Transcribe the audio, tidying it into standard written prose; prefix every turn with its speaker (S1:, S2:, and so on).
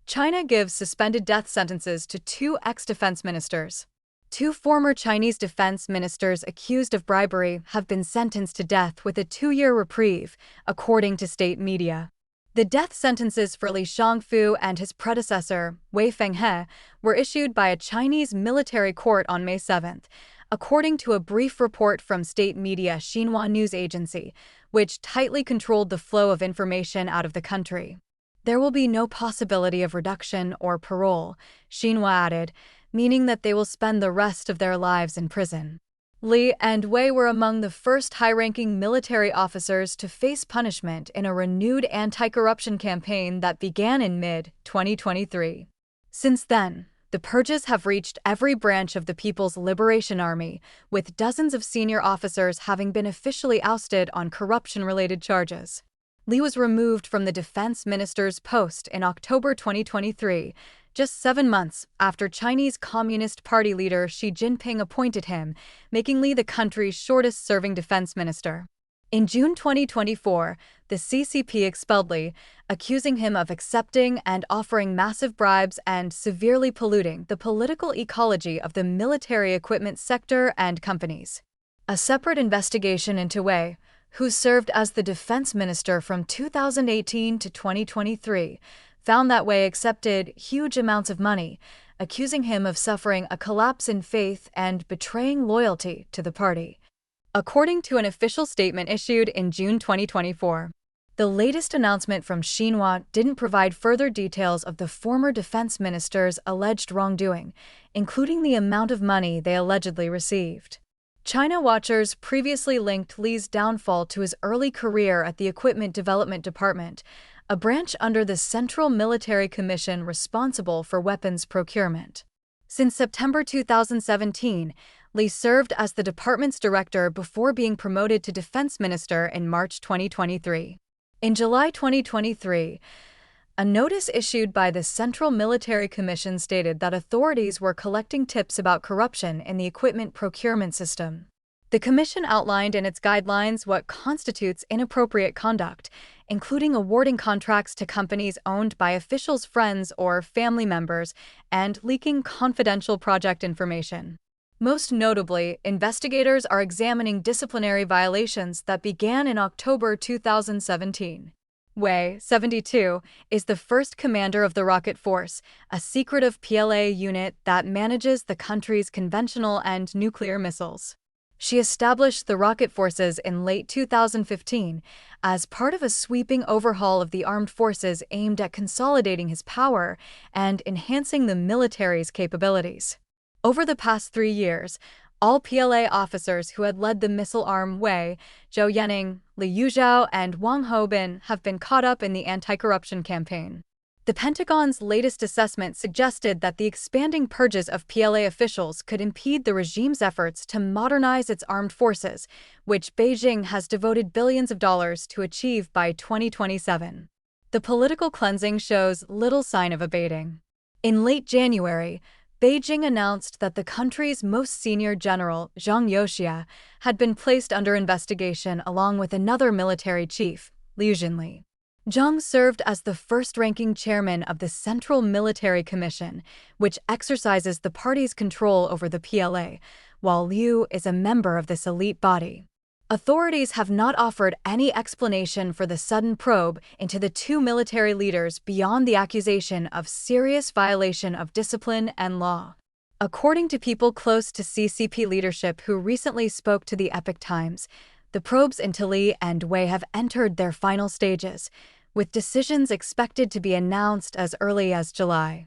S1: China gives suspended death sentences to two ex-defense ministers. Two former Chinese defense ministers accused of bribery have been sentenced to death with a 2-year reprieve, according to state media. The death sentences for Li Shangfu and his predecessor, Wei Fenghe, were issued by a Chinese military court on May 7, according to a brief report from state media Xinhua News Agency, which tightly controlled the flow of information out of the country. There will be no possibility of reduction or parole, Xinhua added, meaning that they will spend the rest of their lives in prison. Li and Wei were among the first high-ranking military officers to face punishment in a renewed anti-corruption campaign that began in mid-2023. Since then, the purges have reached every branch of the People's Liberation Army, with dozens of senior officers having been officially ousted on corruption-related charges. Li was removed from the defense minister's post in October 2023, just 7 months after Chinese Communist Party leader Xi Jinping appointed him, making Li the country's shortest-serving defense minister. In June 2024, the CCP expelled Li, accusing him of accepting and offering massive bribes and severely polluting the political ecology of the military equipment sector and companies. A separate investigation into Wei, who served as the defense minister from 2018 to 2023, found that Wei accepted huge amounts of money, accusing him of suffering a collapse in faith and betraying loyalty to the party. According to an official statement issued in June 2024, the latest announcement from Xinhua didn't provide further details of the former defense minister's alleged wrongdoing, including the amount of money they allegedly received. China watchers previously linked Li's downfall to his early career at the Equipment Development Department, a branch under the Central Military Commission responsible for weapons procurement. Since September 2017, Li served as the department's director before being promoted to defense minister in March 2023. In July 2023, a notice issued by the Central Military Commission stated that authorities were collecting tips about corruption in the equipment procurement system. The commission outlined in its guidelines what constitutes inappropriate conduct, including awarding contracts to companies owned by officials' friends or family members and leaking confidential project information. Most notably, investigators are examining disciplinary violations that began in October 2017. Wei, 72, is the first commander of the Rocket Force, a secretive PLA unit that manages the country's conventional and nuclear missiles. She established the Rocket Forces in late 2015 as part of a sweeping overhaul of the armed forces aimed at consolidating his power and enhancing the military's capabilities. Over the past 3 years, all PLA officers who had led the missile arm Wei, Zhou Yanning, Li Yuzhou, and Wang Houbin have been caught up in the anti-corruption campaign. The Pentagon's latest assessment suggested that the expanding purges of PLA officials could impede the regime's efforts to modernize its armed forces, which Beijing has devoted billions of dollars to achieve by 2027. The political cleansing shows little sign of abating. In late January, Beijing announced that the country's most senior general, Zhang Youxia, had been placed under investigation along with another military chief, Liu Xinli. Zhang served as the first-ranking chairman of the Central Military Commission, which exercises the party's control over the PLA, while Liu is a member of this elite body. Authorities have not offered any explanation for the sudden probe into the two military leaders beyond the accusation of serious violation of discipline and law. According to people close to CCP leadership who recently spoke to the Epoch Times, the probes into Li and Wei have entered their final stages, with decisions expected to be announced as early as July.